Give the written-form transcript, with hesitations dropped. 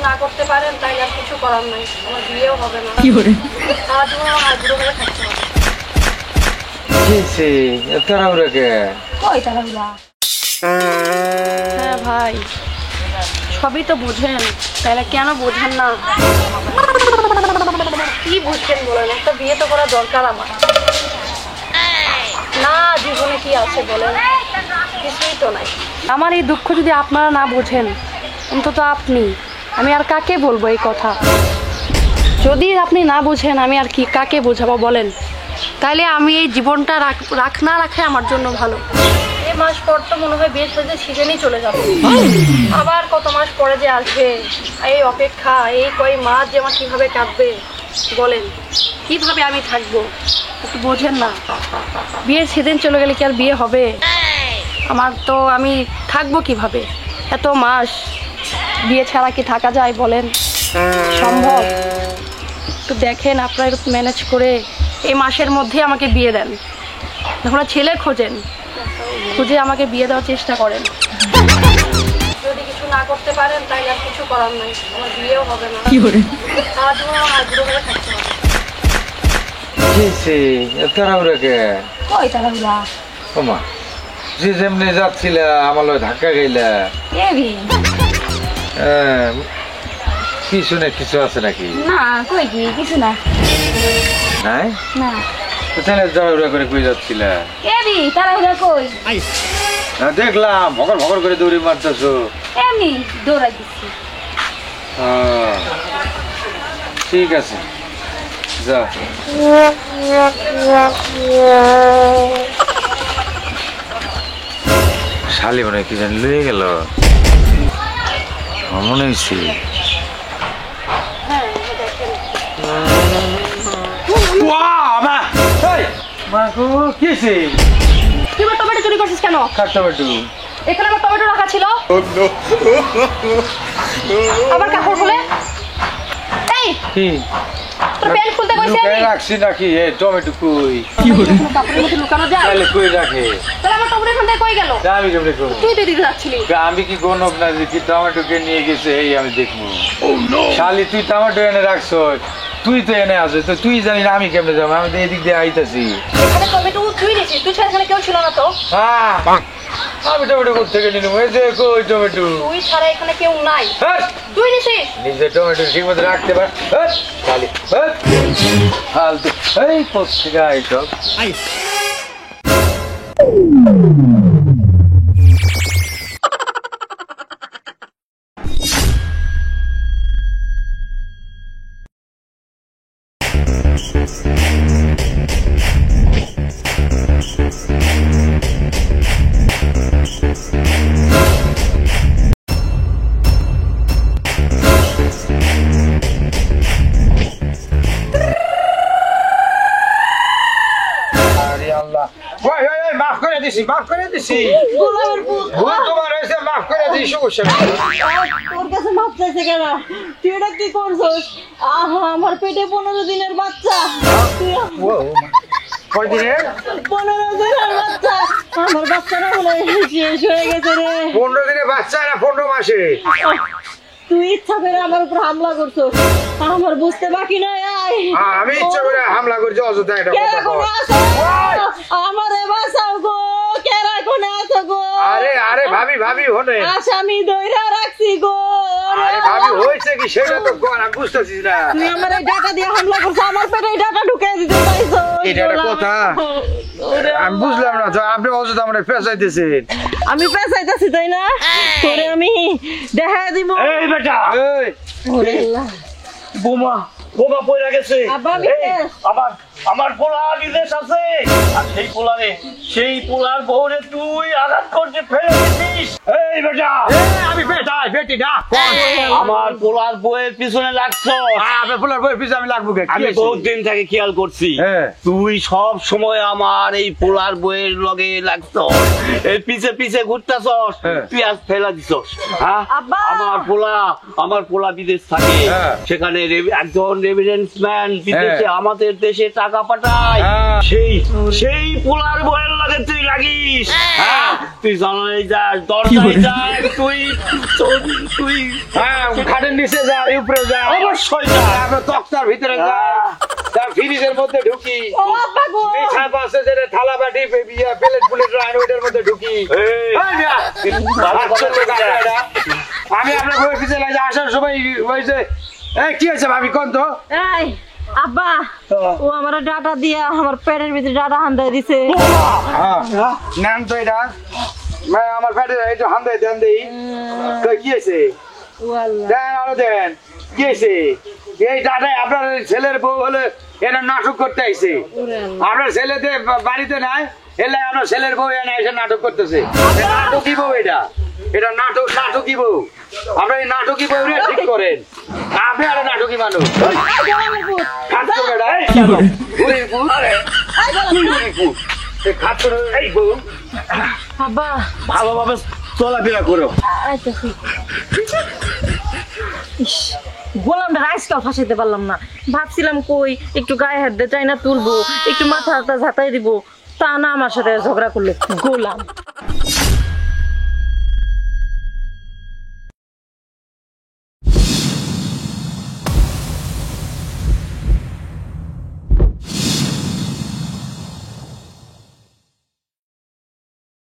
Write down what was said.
না করতে পারেন তাই আর কিছু করার নাই, আমার বিয়েও হবে না। কি করে সারা জীবন আমার আগ্রহ করে থাকতে হবে। হ্যাঁ ভাই, সবই তো বোঝেন, তাহলে কেন বোঝেন না? কি বুঝছেন বলেন? একটা বিয়ে তো করা দরকার আমার। না জীবনে কি আছে বলেন? কিছুই তো নাই। আমার এই দুঃখ যদি আপনারা না বোঝেন, অন্তত আপনি, আমি আর কাকে বলবো এই কথা? যদি আপনি না বোঝেন আমি আর কি কাকে বোঝাবো বলেন? তাইলে আমি এই জীবনটা রাখ না রাখাই আমার জন্য ভালো। এই মাস পর তো মনে হয় বিয়ের সাথে সিজনই চলে যাবে, আবার কত মাস পরে যে আসবে এই অপেক্ষা, এই কয় মাস যে আমার কীভাবে কাটবে বলেন? কিভাবে আমি থাকবো একটু বোঝেন না? বিয়ের সিজন চলে গেলে কি আর বিয়ে হবে? আমার তো আমি থাকবো কিভাবে এত মাস? বিয়ে ছাড়া কি থাকা যায় বলেন? সম্ভব? একটু দেখেন আপনারা একটু ম্যানেজ করে এই মাসের মধ্যে আমাকে বিয়ে দেন। আপনারা ছেলে খোঁজেন, খুঁজে আমাকে বিয়ে দেওয়ার চেষ্টা করেন। যদি কিছু না করতে পারেন তাই আর কিছু করার নাই, আমার বিয়েও হবে না। কি করে সারা জীবন আমার আগ্রহ করে থাকতে হবে। ধাক্কা খাইলা পিছনে কিছু আছে নাকি? না কই কি কিছু না। নাই না তাহলে তাড়াহুড়া করে কই যাচ্ছিলা? এবি তাড়াহুড়া কই? দেখলাম ভগর ভগর করে দৌড়ি মারতেছো। এমনি দৌড়াই দিচ্ছি। ঠিক আছে যাও। শালি মনে হয় কি জানি লয়ে গেল মনে হয়েছে। তুই আমার টমেটো চুরি করছিস কেন? এখানে আমার টমেটো রাখা ছিল, আবার কাপড় খুলে। এই কি তোর প্যান্ট খুলতে কইছি আমি। রাখছি নাকি? এই টমেটো কই? কি হলো? কাপড়ের মধ্যে লুকানো যায়? তাহলে কই রাখে? তাহলে আমার টমেটো এখান থেকে কই গেল? আমি কেমনে করব? তুই তো দিতে যাচ্ছিলি। আমি কি গণক না যে কি টমেটোকে নিয়ে গেছে এই আমি দেখবো? শালি তুই টমেটো এনে রাখছ, তুই তো এনে আসে, তো তুই জানিস আমি কেমনে যাবো? আমি তো এদিক দিয়ে আইতাছি। এখানে টমেটো তুই নিছিস, তুই ছাড়া এখানে কেউ ছিল না তো? হ্যাঁ আমি টমেটো কোথা থেকে নিলাম? এই যে কই টমেটো? তুই ছাড়া এখানে কেউ নাই, তুই নিছিস। নিজে টমেটো ঠিক মতো রাখতে পার? শালি ফালতু এই কোথেকে আইসব? মাফ করে দিছি। তোমার হয়েছে মাফ করে দিই, সমস্যা নেই। তোর কাছে মাপ চাইছে কেন? তুই এটা কি করছিস? আমার পেটে 15 দিনের বাচ্চা। কয় দিনের? 15 দিনের বাচ্চা। আমার বাচ্চাটা মনে শেষ হয়ে গেছে রে। 15 দিনের বাচ্চা না 15 মাসে? তুই ইচ্ছা করে আমার উপর হামলা করছো, আমার বুঝতে বাকি নাই। আমি ইচ্ছা করে হামলা করছি অযথা? এটা আমারে বাঁচাও গো, কেরা কোনে আছো গো? আরে ভাবি ভাবি হনে আসামি দইরা রাখছি গো। আরে ভাবি হয়েছে কি সেটা তো আমি বুঝতেছিস না। তুই আমার এই ডাটা দিয়ে হামলা করছো, আমার পেটে এই ডাটা ঢুকে দিতে চাইছো। এটা একটা কথা? আমি বুঝলাম না তো, আপনি অযথা আমার পেঁচাইতেছেন। আমি পেঁচাইতেছি তাই না? তোরে আমি দেখা দিব। এই বেটা, এই ওরে আল্লাহ, বোমা বোমা পড়ে গেছে। আব্বা আমার পোলা বিদেশ আছে, আর সেই পোলার বউরে তুই আঘাত করতে ফেলে দিছিস। এই বেটা, আমি বেটাই বেটি না, আমার পোলার বউয়ের পিছনে লাগছ। আপনার ফুলার বই পিছনে আমি লাগবো। আমি বহুত দিন থেকে খেয়াল করছি, তুই সব সময় আমার এই পোলার বউয়ের লগে লাগছ, এর পিছে পিছে ঘুরতেছস, তুই আজ ফেলা দিছস। হ্যাঁ, আমার পোলা বিদেশ থাকে, সেখানে একজন রেভিডেন্স ম্যান বিদেশে আমাদের দেশে টাকা টাকা পাঠায় হ্যাঁ। সেই পোলার বয়ের লাগে তুই লাগিস। হ্যাঁ, তুই জানাই যাস, দরজায় যাস, তুই হ্যাঁ, খাটের নিচে যা, উপরে যা, অবশ্যই যা। তারপর তক্তার ভিতরে যা, তার ফ্রিজের মধ্যে ঢুকি, ও আব্বা গো পিঠা পাশে যেটা থালা বাটি প্লেট ওইটার মধ্যে ঢুকি। এই, এই মিয়া, আশ্চর্য কাণ্ড এটা। আমি আপনার বউয়ের পিছনে লাগে আসার সময় হয়েছে, এই কি হয়েছে ভাবি কোন তো? এই আব্বা ও আমার ডাটা দিয়া আমার পেটের ভিতরে ডাটা হান্দাই দিছে। হ্যাঁ, নেন তো এটা, আমার পেটে একটু হান্দাই দেন দেই। কই, কি হয়েছে? ও আল্লাহ দেন আরো দেন, কি হয়েছে? এই দাদাই আপনার ছেলের বউ হলে এটা নাটক করতে আইছে। ওরে আল্লাহ। আপনার ছেলেতে বাড়িতে নাই, এলে আপনার ছেলের বউ এনে এসে নাটক করতেছে। নাটকই বউ এটা, এটা নাটকই বউ। আপনার এই নাটকই বউ ঠিক করেন, আপনি আরো নাটকই মানুষ। খাচ্ছ বেটা, এই বুড়ির পুত, তুই বুড়ির পুত, এই খাচ্ছ এই বউ। আব্বা ভালোভাবে চলাফেরা করো। আচ্ছা ঠিক। ইস, গোলামটা রাইসটাও ফাঁসাইতে পারলাম না। ভাবছিলাম কই একটু গায়ে হাত দিয়ে চাই না তুলবো, একটু মাথা হাতা ঝাঁটাই দিব, তা না আমার সাথে ঝগড়া করলো গোলাম।